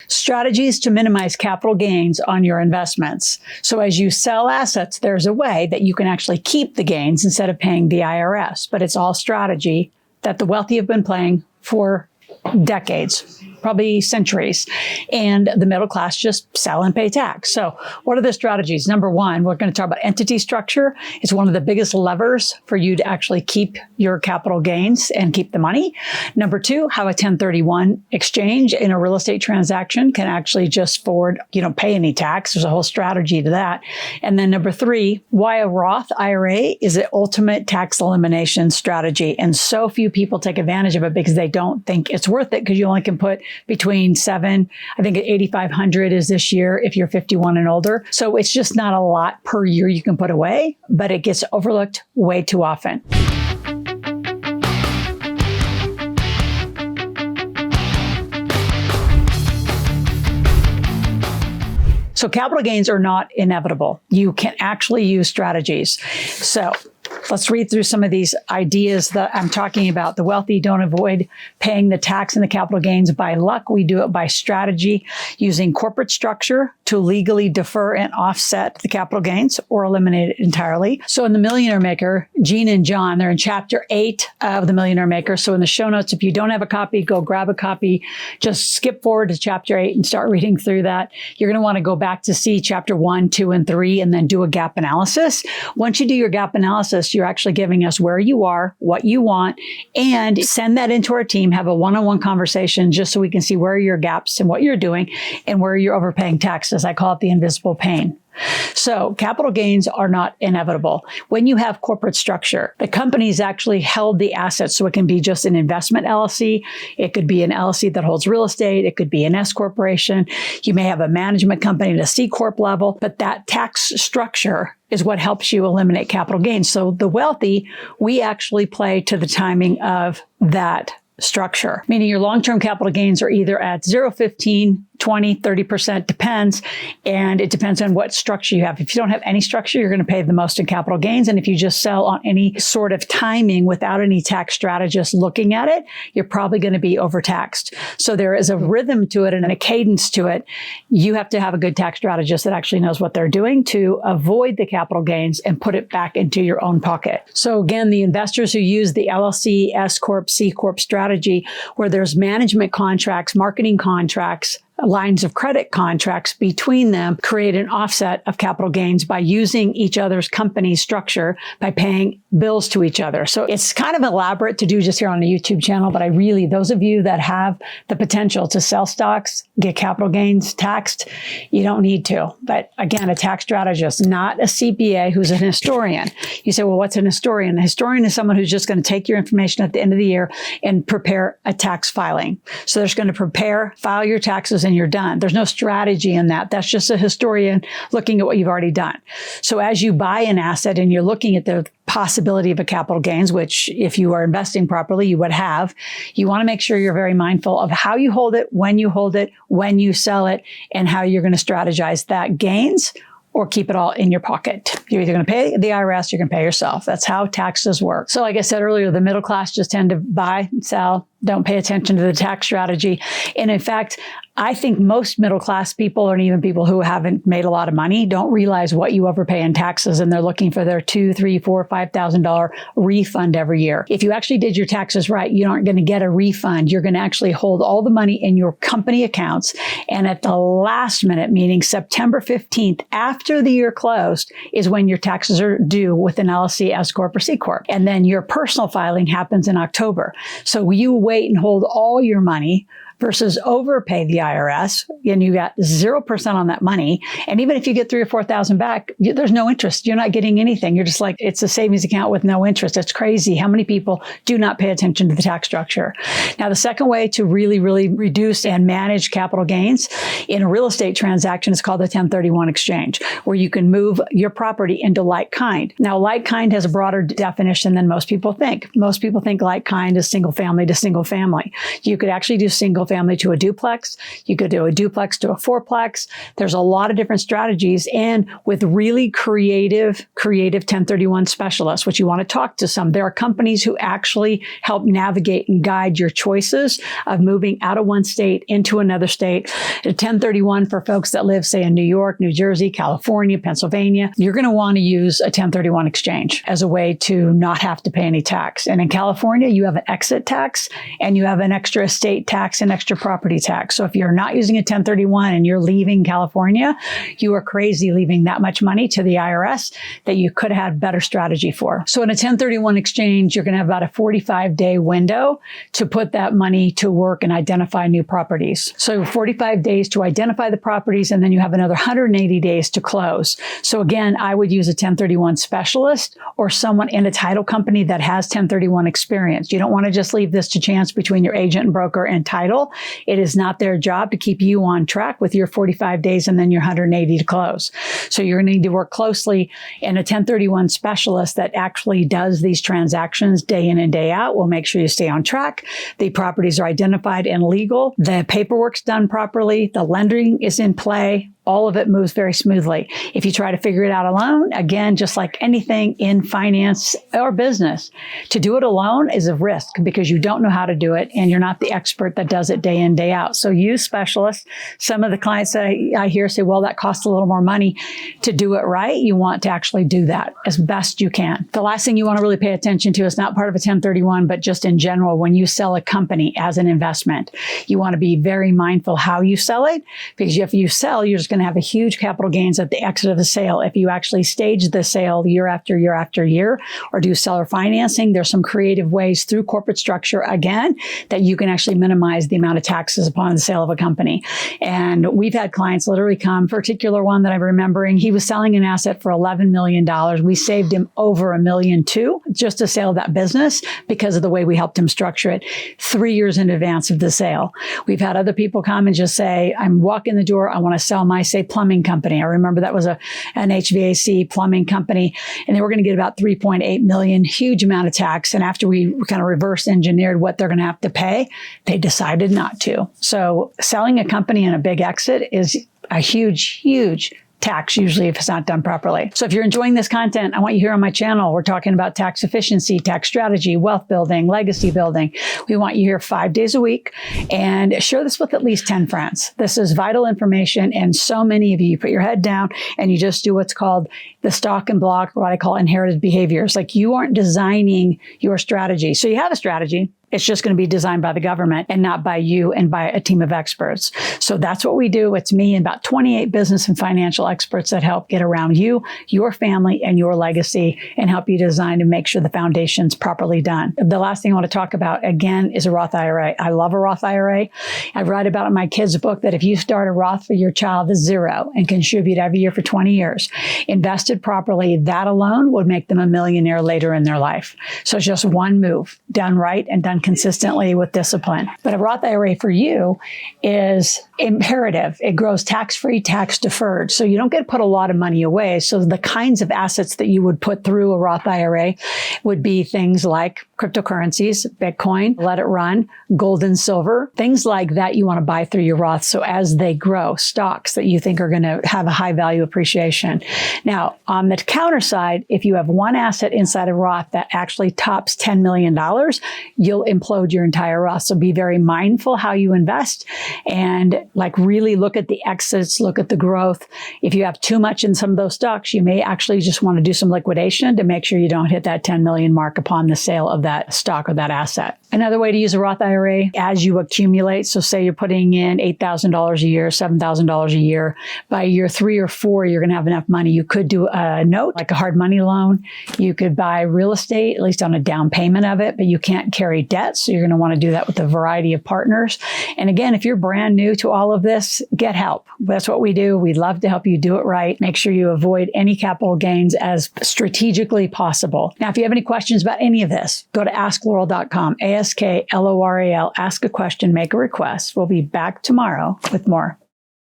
Strategies to minimize capital gains on your investments. So as you sell assets, there's a way that you can actually keep the gains instead of paying the IRS. But it's all strategy that the wealthy have been playing for decades, probably centuries, and the middle class just sell and pay tax. So what are the strategies? Number one, we're going to talk about entity structure. It's one of the biggest levers for you to actually keep your capital gains and keep the money. Number two, how a 1031 exchange in a real estate transaction can actually just forward, you don't pay any tax. There's a whole strategy to that. And then number three, why a Roth IRA is the ultimate tax elimination strategy. And so few people take advantage of it because they don't think it's worth it, because you only can put between I think $8,500 is this year if you're 51 and older. So it's just not a lot per year you can put away, but it gets overlooked way too often. So capital gains are not inevitable. You can actually use strategies. So let's read through some of these ideas that I'm talking about. The wealthy don't avoid paying the tax and the capital gains by luck. We do it by strategy, using corporate structure to legally defer and offset the capital gains or eliminate it entirely. So in The Millionaire Maker, Gene and John, they're in chapter 8 of The Millionaire Maker. So in the show notes, if you don't have a copy, go grab a copy. Just skip forward to chapter 8 and start reading through that. You're going to want to go back to see chapter 1, 2, and 3, and then do a gap analysis. Once you do your gap analysis, you're actually giving us where you are, what you want, and send that into our team. Have a one-on-one conversation just so we can see where are your gaps and what you're doing and where you're overpaying taxes. I call it the invisible pain. So capital gains are not inevitable. When you have corporate structure, the company's actually held the assets. So it can be just an investment LLC. It could be an LLC that holds real estate. It could be an S corporation. You may have a management company at a C corp level, but that tax structure is what helps you eliminate capital gains. So the wealthy, we actually play to the timing of that structure, meaning your long-term capital gains are either at 0, 15, 20, 30%, depends. And it depends on what structure you have. If you don't have any structure, you're going to pay the most in capital gains. And if you just sell on any sort of timing without any tax strategist looking at it, you're probably going to be overtaxed. So there is a rhythm to it and a cadence to it. You have to have a good tax strategist that actually knows what they're doing to avoid the capital gains and put it back into your own pocket. So again, the investors who use the LLC, S Corp, C Corp strategy, where there's management contracts, marketing contracts, lines of credit contracts between them, create an offset of capital gains by using each other's company structure by paying bills to each other. So it's kind of elaborate to do just here on the YouTube channel, but those of you that have the potential to sell stocks, get capital gains taxed, you don't need to. But again, a tax strategist, not a CPA who's an historian. You say, well, what's an historian? A historian is someone who's just going to take your information at the end of the year and prepare a tax filing. So they're just going to file your taxes, and you're done. There's no strategy in that. That's just a historian looking at what you've already done. So as you buy an asset and you're looking at the possibility of a capital gains, which if you are investing properly, you would have, you want to make sure you're very mindful of how you hold it, when you sell it, and how you're going to strategize that gains or keep it all in your pocket. You're either going to pay the IRS, you're going to pay yourself. That's how taxes work. So like I said earlier, the middle class just tend to buy, sell, don't pay attention to the tax strategy. And in fact, I think most middle class people, and even people who haven't made a lot of money, don't realize what you overpay in taxes, and they're looking for their $2,000, $3,000, $4,000, $5,000 refund every year. If you actually did your taxes right, you aren't going to get a refund. You're going to actually hold all the money in your company accounts, and at the last minute, meaning September 15th, after the year closed, is when your taxes are due with an LLC, S Corp, or C Corp. And then your personal filing happens in October. So you wait and hold all your money versus overpay the IRS, and you got 0% on that money. And even if you get $3,000 or $4,000 back, there's no interest. You're not getting anything. You're just like, it's a savings account with no interest. It's crazy how many people do not pay attention to the tax structure. Now, the second way to really, really reduce and manage capital gains in a real estate transaction is called the 1031 exchange, where you can move your property into like kind. Now, like kind has a broader definition than most people think. Most people think like kind is single family to single family. You could actually do single family to a duplex. You could do a duplex to a fourplex. There's a lot of different strategies, and with really creative 1031 specialists, which you want to talk to some. There are companies who actually help navigate and guide your choices of moving out of one state into another state. A 1031 for folks that live, say, in New York, New Jersey, California, Pennsylvania, you're going to want to use a 1031 exchange as a way to not have to pay any tax. And in California, you have an exit tax and you have an extra estate tax and extra property tax. So if you're not using a 1031 and you're leaving California, you are crazy leaving that much money to the IRS that you could have had better strategy for. So in a 1031 exchange, you're going to have about a 45-day window to put that money to work and identify new properties. So 45 days to identify the properties, and then you have another 180 days to close. So again, I would use a 1031 specialist or someone in a title company that has 1031 experience. You don't want to just leave this to chance between your agent and broker and title. It is not their job to keep you on track with your 45 days and then your 180 to close. So you're going to need to work closely, and a 1031 specialist that actually does these transactions day in and day out will make sure you stay on track. The properties are identified and legal. The paperwork's done properly. The lending is in play. All of it moves very smoothly. If you try to figure it out alone, again, just like anything in finance or business, to do it alone is a risk because you don't know how to do it and you're not the expert that does it day in, day out. So use specialists. Some of the clients that I hear say, well, that costs a little more money. To do it right, you want to actually do that as best you can. The last thing you want to really pay attention to is not part of a 1031, but just in general, when you sell a company as an investment, you want to be very mindful how you sell it, because if you sell, you're just going to have a huge capital gains at the exit of the sale. If you actually stage the sale year after year after year, or do seller financing, there's some creative ways through corporate structure, again, that you can actually minimize the amount of taxes upon the sale of a company. And we've had clients literally come, particular one that I'm remembering, he was selling an asset for $11 million. We saved him over $1.2 million just to sell that business because of the way we helped him structure it 3 years in advance of the sale. We've had other people come and just say, I'm walking the door, I want to sell my, say, plumbing company. I remember that was an HVAC plumbing company, and they were going to get about $3.8 million, huge amount of tax. And after we kind of reverse engineered what they're going to have to pay, they decided not to. So selling a company in a big exit is a huge tax, usually, if it's not done properly. So if you're enjoying this content, I want you here on my channel. We're talking about tax efficiency, tax strategy, wealth building, legacy building. We want you here 5 days a week, and share this with at least 10 friends. This is vital information, and so many of you put your head down and you just do what's called the stock and block, or what I call inherited behaviors. Like, you aren't designing your strategy. So you have a strategy. It's just going to be designed by the government and not by you and by a team of experts. So that's what we do. It's me and about 28 business and financial experts that help get around you, your family, and your legacy, and help you design and make sure the foundation's properly done. The last thing I want to talk about, again, is a Roth IRA. I love a Roth IRA. I write about in my kids' book that if you start a Roth for your child at zero and contribute every year for 20 years, invested properly, that alone would make them a millionaire later in their life. So it's just one move, done right and done consistently with discipline. But a Roth IRA for you is imperative. It grows tax-free, tax-deferred. So you don't get to put a lot of money away. So the kinds of assets that you would put through a Roth IRA would be things like cryptocurrencies, Bitcoin, let it run, gold and silver, things like that you want to buy through your Roth. So as they grow, stocks that you think are going to have a high value appreciation. Now, on the counter side, if you have one asset inside a Roth that actually tops $10 million, you'll implode your entire Roth. So be very mindful how you invest, and really look at the exits, look at the growth. If you have too much in some of those stocks, you may actually just want to do some liquidation to make sure you don't hit that 10 million mark upon the sale of that stock or that asset. Another way to use a Roth IRA, as you accumulate, so say you're putting in $8,000 a year, $7,000 a year, by year 3 or 4, you're going to have enough money. You could do a note, like a hard money loan. You could buy real estate, at least on a down payment of it, but you can't carry debt. So you're going to want to do that with a variety of partners. And again, if you're brand new to all of this, get help. That's what we do. We'd love to help you do it right. Make sure you avoid any capital gains as strategically possible. Now, if you have any questions about any of this, go to askloral.com, ASKLORAL, ask a question, make a request. We'll be back tomorrow with more.